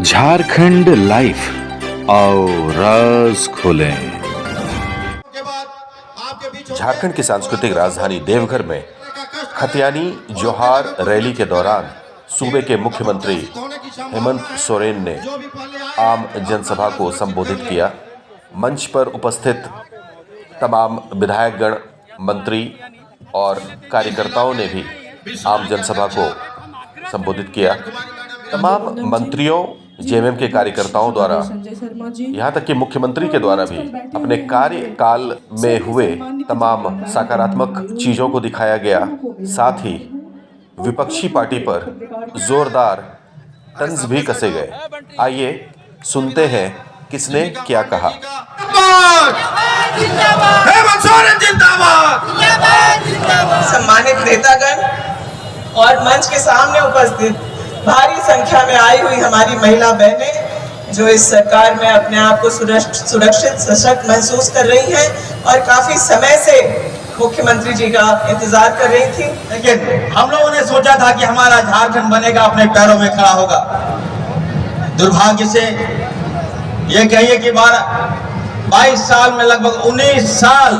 Jharkhand life आओ राज खोलें। झारखंड की सांस्कृतिक राजधानी देवघर में खतियानी जोहार रैली के दौरान सूबे के मुख्यमंत्री हेमंत सोरेन ने आम जनसभा को संबोधित किया। मंच पर उपस्थित तमाम विधायकगण, मंत्री और कार्यकर्ताओं ने भी आम जनसभा को संबोधित किया। तमाम मंत्रियों, जेएमएम के कार्यकर्ताओं द्वारा, यहाँ तक कि मुख्यमंत्री के द्वारा भी अपने कार्यकाल में हुए तमाम सकारात्मक चीज़ों को दिखाया गया। साथ ही विपक्षी पार्टी पर जोरदार तंज भी कसे गए। आइए सुनते हैं किसने क्या कहा। सम्मानित नेतागण और मंच के सामने उपस्थित भारी संख्या में आई हुई हमारी महिला बहनें जो इस सरकार में अपने आप को सुरक्षित सशक्त महसूस कर रही हैं और काफी समय से मुख्यमंत्री जी का इंतजार कर रही थी। लेकिन हम लोगों ने सोचा था कि हमारा झारखंड बनेगा, अपने पैरों में खड़ा होगा। दुर्भाग्य से ये कहिए कि 22 साल में लगभग 19 साल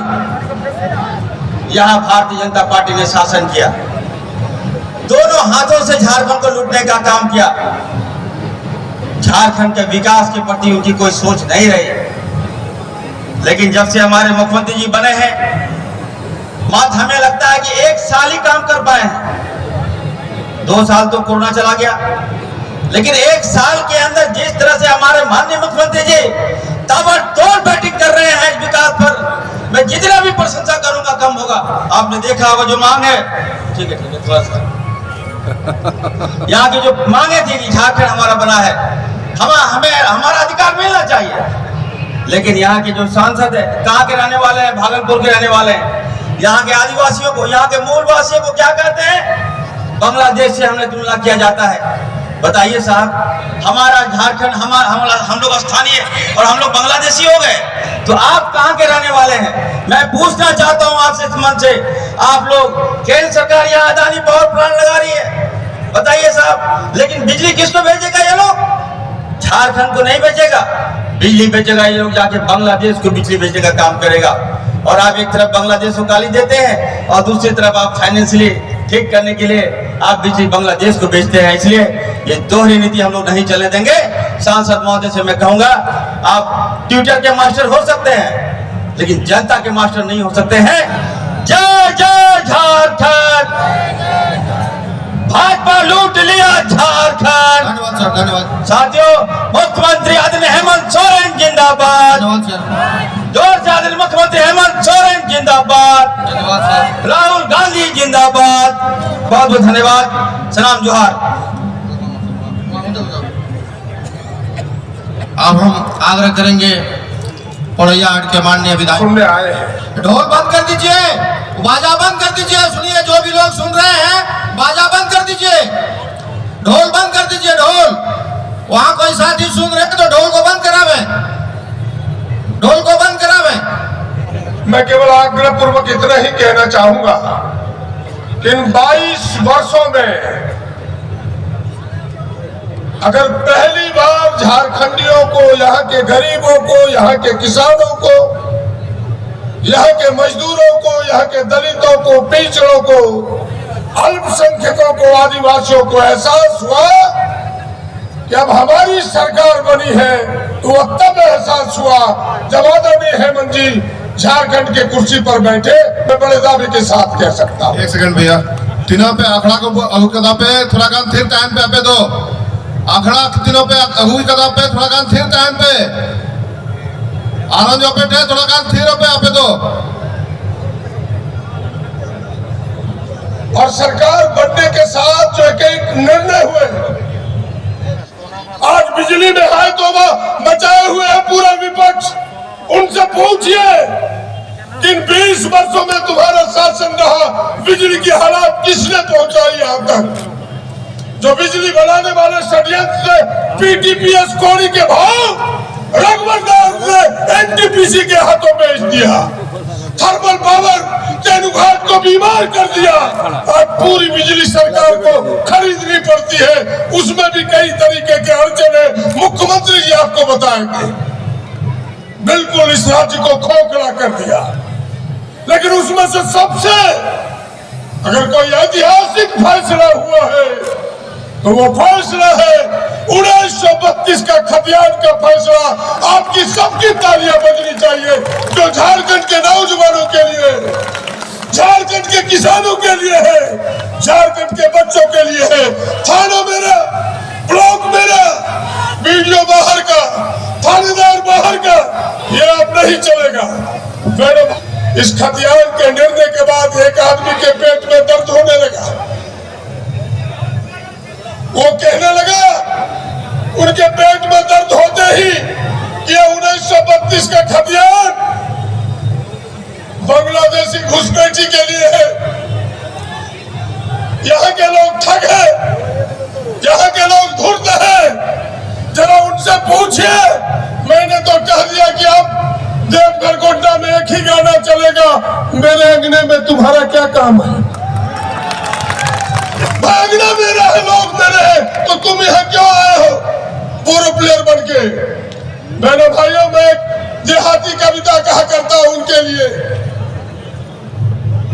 यहाँ भारतीय जनता पार्टी ने शासन किया। दोनों हाथों से झारखंड को लूटने का काम किया। झारखंड के विकास के प्रति उनकी कोई सोच नहीं रही। लेकिन जब से हमारे मुख्यमंत्री जी बने हैं, मात्र हमें लगता है कि 1 साल ही काम कर पाए हैं। 2 साल तो कोरोना चला गया, लेकिन 1 साल के अंदर जिस तरह से हमारे माननीय मुख्यमंत्री जी ताबड़तोड़ बैटिंग कर रहे हैं विकास पर, मैं जितना भी प्रशंसा करूंगा कम होगा। आपने देखा होगा जो मांग है, ठीक है थोड़ा सा यहाँ की जो मांगे थी, झारखंड हमारा बना है, हमें हमारा अधिकार मिलना चाहिए। लेकिन यहाँ के जो सांसद है, कहाँ के रहने वाले हैं? भागलपुर के रहने वाले हैं। यहाँ के आदिवासियों को, यहाँ के मूलवासियों को क्या कहते हैं? बांग्लादेश से हमने तुलना किया जाता है। बताइए साहब, हमारा झारखंड हम लोग स्थानीय और हम लोग बांग्लादेशी हो गए, तो आप कहाँ के रहने वाले हैं? मैं पूछना चाहता हूँ आपसे इस मंच से, आप लोग, केंद्र सरकार यहाँ अदानी पावर प्लांट लगा रही है, बताइए साहब, लेकिन बिजली किसको भेजेगा? ये लोग झारखंड को नहीं भेजेगा, बिजली भेजेगा ये लोग जाके बांग्लादेश को बिजली भेजने का काम करेगा। और आप एक तरफ बांग्लादेश को गाली देते हैं और दूसरी तरफ आप फाइनेंशियली ठीक करने के लिए आप बिजली बांग्लादेश को बेचते हैं। इसलिए ये दोहरी नीति हम लोग नहीं चलने देंगे। सांसद महोदय से मैं कहूंगा, आप ट्विटर के मास्टर हो सकते हैं, लेकिन जनता के मास्टर नहीं हो सकते हैं। जय जय झारखंड, भाजपा लूट लिया झारखंड। धन्यवाद सर, धन्यवाद साथियों। मुख्यमंत्री आदरणीय हेमंत सोरेन जिंदाबाद। जोर से आदरणीय मुख्यमंत्री हेमंत सोरेन जिंदाबाद। धन्यवाद सर। राहुल गांधी जिंदाबाद। बहुत बहुत धन्यवाद। सलाम जोहार। अब हम आग्रह करेंगे पड़ैया हाट के माननीय विधायक सुनने आए हैं। ढोल बंद कर दीजिए, बाजा बंद कर दीजिए। सुनिए, जो भी लोग सुन रहे हैं, बाजा बंद कर दीजिए, ढोल बंद कर दीजिए। ढोल, वहां कोई साथी सुन रहे हैं तो ढोल को बंद करावे, ढोल को बंद करावे। मैं केवल आग्रह पूर्वक इतना ही कहना चाहूंगा कि इन 22 वर्षों में अगर पहली बार झारखंडियों को, यहाँ के गरीबों को, यहाँ के किसानों को, यहाँ के मजदूरों को, यहाँ के दलितों को, पिछड़ों को, अल्पसंख्यकों को, आदिवासियों को एहसास हुआ कि अब हमारी सरकार बनी है, तो वह तब एहसास हुआ जब आदरणीय हेमंत जी झारखंड के कुर्सी पर बैठे। मैं बड़े दावे के साथ कह सकता हूँ। 1 सेकंड भैया, तीनों पे आखड़ा को अगुकदा पे थोड़ा गान थिर टाइम पे आपे दो। आखड़ा तीनों पे अगुई कदा पे थोड़ा गान थिर टाइम पे। आनंद जो पे थोड़ा गान थिर पे आपे दो। और सरकार बनने के साथ जो एक निर्णय हुए, आज बिजली में है तो वह बचाए हुए है पूरा विपक्ष। उनसे पूछिए कि इन 20 वर्षों में तुम्हारा शासन रहा, बिजली की हालात किसने पहुंचाई यहाँ तक? जो बिजली बनाने वाले षड्यंत्र से पीटीपीएस कोड़ी के भाव रघुवर दास ने एनटीपीसी के हाथों बेच दिया। थर्मल पावर तेनुघाट को बीमार कर दिया। आज पूरी बिजली सरकार को खरीदनी पड़ती है, उसमें भी कई तरीके के अड़चन है, मुख्यमंत्री जी आपको बताएंगे। बिल्कुल इस राज्य को खोखला कर दिया। लेकिन उसमें से सबसे अगर कोई ऐतिहासिक फैसला हुआ है तो वो फैसला है 1932 का खतियान का फैसला। आपकी सबकी तालियां बजनी चाहिए, जो झारखंड के नौजवानों के लिए, झारखंड के किसानों के लिए है, झारखंड के बच्चों के लिए है। थाना मेरा, ब्लॉक मेरा, वीडियो बाहर का, थानेदार बाहर का, ये अब नहीं चलेगा। मैडम, इस खतियान के निर्णय के बाद एक आदमी के पेट में दर्द होने लगा। वो कहने लगा, उनके पेट में दर्द होते ही कि 1932 का खतियान बांग्लादेशी घुसपैठी के लिए है। यहाँ के लोग ठग है, यहाँ के लोग धूर्त है। जरा उनसे पूछिए। मैंने तो कह दिया कि अब देवघर गोड्डा में एक ही गाना चलेगा, मेरे अंगने में तुम्हारा क्या काम है। भागना मेरा है, लोग मेरे हैं, तो तुम यहाँ क्यों आए हो पूर्व प्लेयर बन के। मैंने भाइयों, मैं एक देहाती कविता कहा करता हूं उनके लिए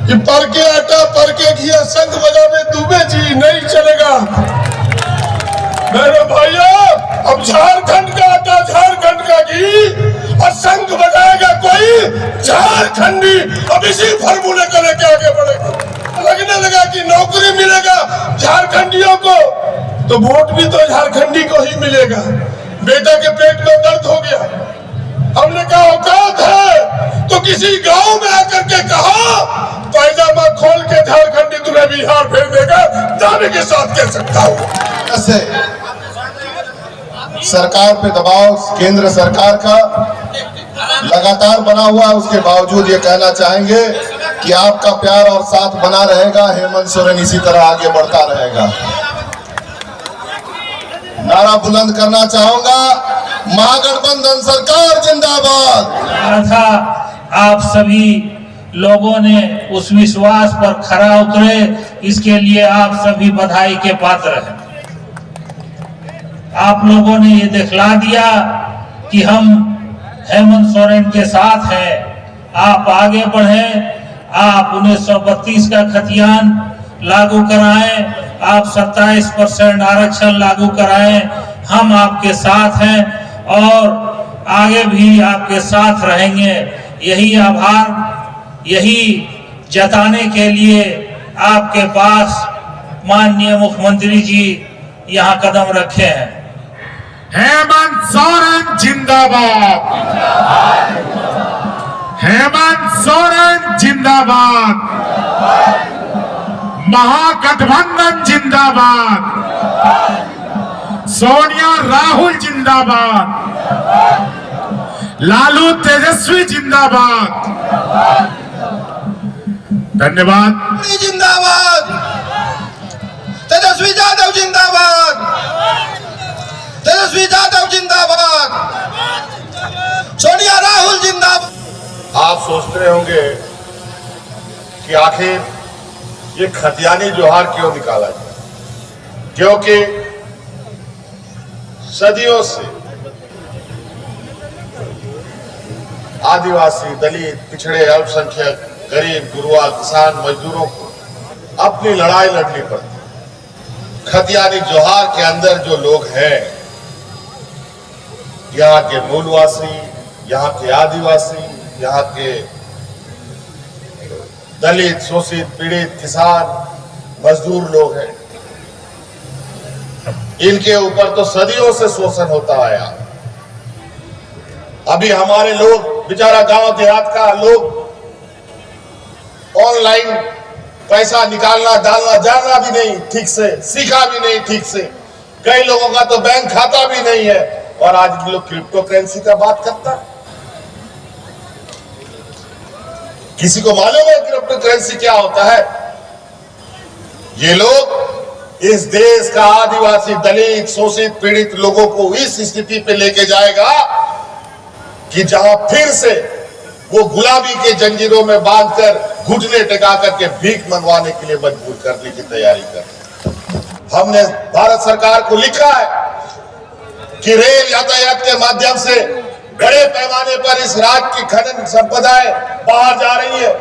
कि पर के आटा पर के घिया संग बजावे दुबे जी नहीं चलेगा। मेरे भाइयों, अब झारखंड का आटा, झारखंड का घी और संग बजाएगा कोई झारखंडी। अब इसी फॉर्मूले को लेके आगे बढ़ेगा। लगने लगा कि नौकरी मिलेगा झारखंडियों को, तो वोट भी तो झारखंडी को ही मिलेगा। बेटा के पेट में दर्द हो गया, हमने कहा औकात है तो किसी गांव में आकर के कहा पैजामा खोल के झारखंडी तुम्हें बिहार भेज देगा, दावे के साथ कह सकता हूँ। ऐसे सरकार पे दबाव केंद्र सरकार का लगातार बना हुआ, उसके बावजूद ये कहना चाहेंगे कि आपका प्यार और साथ बना रहेगा। हेमंत सोरेन इसी तरह आगे बढ़ता रहेगा। नारा बुलंद करना चाहूंगा, महागठबंधन सरकार जिंदाबाद। था आप सभी लोगों ने उस विश्वास पर खरा उतरे, इसके लिए आप सभी बधाई के पात्र हैं। आप लोगों ने ये दिखला दिया कि हम हेमंत सोरेन के साथ हैं। आप आगे बढ़ें, आप 1932 का खतियान लागू कराएं, आप 27% आरक्षण लागू कराएं। हम आपके साथ हैं और आगे भी आपके साथ रहेंगे। यही आभार, यही जताने के लिए आपके पास माननीय मुख्यमंत्री जी यहाँ कदम रखे हैं। हेमंत सोरेन जिंदाबाद, हेमंत सोरेन जिंदाबाद, महागठबंधन जिंदाबाद, सोनिया राहुल जिंदाबाद, लालू तेजस्वी जिंदाबाद। धन्यवाद। जिंदाबाद, तेजस्वी यादव जिंदाबाद, तेजस्वी यादव जिंदाबाद, सोनिया राहुल जिंदाबाद। आप सोच रहे होंगे कि आखिर ये खतियानी जोहार क्यों निकाला जाए, क्योंकि सदियों से आदिवासी, दलित, पिछड़े, अल्पसंख्यक, गरीब, गुरुआ, किसान, मजदूरों को अपनी लड़ाई लड़नी पड़ती। खतियानी जोहार के अंदर जो लोग हैं, यहाँ के मूलवासी, यहाँ के आदिवासी, यहाँ के दलित, शोषित, पीड़ित, किसान, मजदूर लोग हैं, इनके ऊपर तो सदियों से शोषण होता आया। अभी हमारे लोग, बेचारा गांव देहात का लोग, ऑनलाइन पैसा निकालना डालना जानना भी नहीं ठीक से, सीखा भी नहीं ठीक से। कई लोगों का तो बैंक खाता भी नहीं है, और आज लोग क्रिप्टो करेंसी का बात करता है। किसी को मालूम है क्रिप्टो करेंसी क्या होता है? ये लोग इस देश का आदिवासी, दलित, शोषित, पीड़ित लोगों को इस स्थिति पे लेके जाएगा कि जहां फिर से वो गुलामी के जंजीरों में बांधकर घुटने टिका करके भीख मंगवाने के लिए मजबूर करने की तैयारी कर। हमने भारत सरकार को लिखा है कि रेल यातायात के माध्यम से बड़े पैमाने पर इस राज्य की खनन संपदाएं बाहर जा रही है।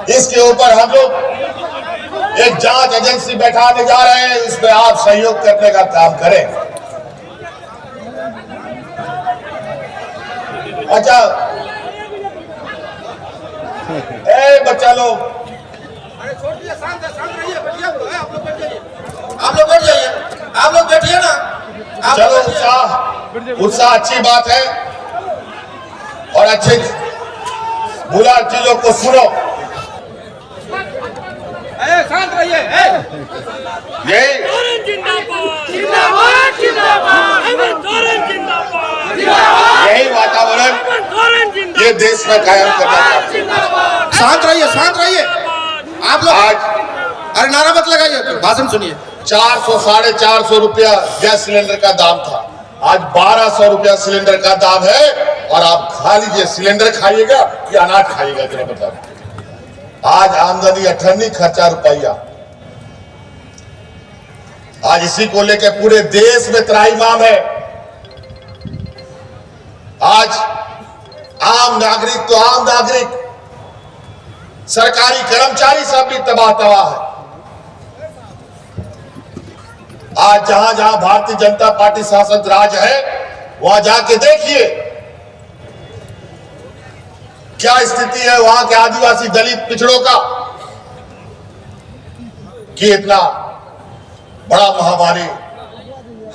इसके ऊपर हम लोग एक जांच एजेंसी बैठाने जा रहे हैं, उसमें आप सहयोग करने का काम करें। अच्छा, बच्चा लोग आप लोग बैठ जाइए, आप लोग बैठिए ना। चलो, उत्साह अच्छी बात है और अच्छे बुला चीजों को सुनो। शांत रहिए। यही वातावरण ये देश में कायम करना चाहते हैं। शांत रहिए, शांत रहिए। आप लोग आज अरे नारा मत लगाइए, भाषण सुनिए। 400 साढ़े 400 रुपया गैस सिलेंडर का दाम था, आज 1200 रुपया सिलेंडर का दाम है। और आप खा लीजिए, सिलेंडर खाइएगा या अनाज खाइएगा, जरा बता। आज आमदनी 98, खर्चा रुपया। आज इसी को लेकर पूरे देश में त्राहिमाम है। आज आम नागरिक तो आम नागरिक, सरकारी कर्मचारी सब भी तबाह तबाह है। आज जहां जहां भारतीय जनता पार्टी शासित राज है, वहां जाके देखिए क्या स्थिति है वहां के आदिवासी दलित पिछड़ों का, कि इतना बड़ा महामारी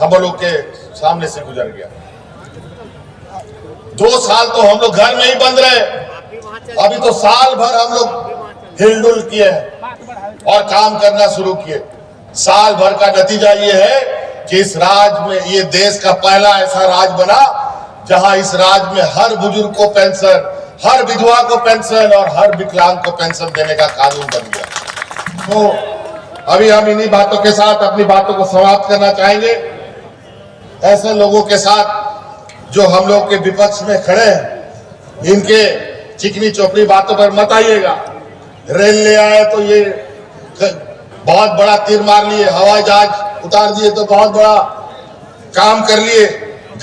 हम लोग के सामने से गुजर गया। 2 साल तो हम लोग घर में ही बंद रहे, अभी तो साल भर हम लोग हिलडुल किए और काम करना शुरू किए। साल भर का नतीजा ये है कि इस राज्य में, ये देश का पहला ऐसा राज्य बना जहां इस राज्य में हर बुजुर्ग को पेंशन, हर विधवा को पेंशन और हर विकलांग को पेंशन देने का कानून बन गया। तो अभी हम इन्हीं बातों के साथ अपनी बातों को समाप्त करना चाहेंगे। ऐसे लोगों के साथ जो हम लोग के विपक्ष में खड़े हैं, इनके चिकनी चौपड़ी बातों पर मत आइएगा। रेल ले आए तो ये बहुत बड़ा तीर मार लिए, हवाई जहाज उतार दिए तो बहुत बड़ा काम कर लिए।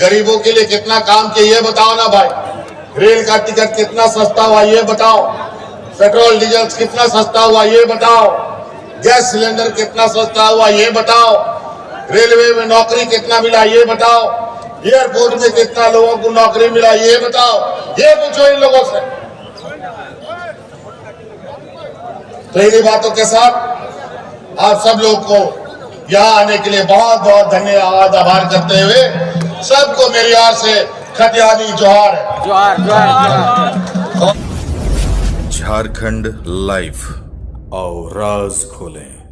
गरीबों के लिए कितना काम किया ये बताओ ना भाई। रेल का टिकट कितना सस्ता हुआ ये बताओ, पेट्रोल डीजल कितना सस्ता हुआ ये बताओ, गैस सिलेंडर कितना सस्ता हुआ ये बताओ, रेलवे में नौकरी कितना मिला ये बताओ, एयरपोर्ट में कितना लोगों को नौकरी मिला ये बताओ, ये पूछो इन लोगों से। तो इन्हीं बातों के साथ आप सब लोग को यहाँ आने के लिए बहुत बहुत धन्यवाद, आभार करते हुए सबको मेरी ओर से खतियानी जोहार है। झारखंड लाइव और राज खोलें।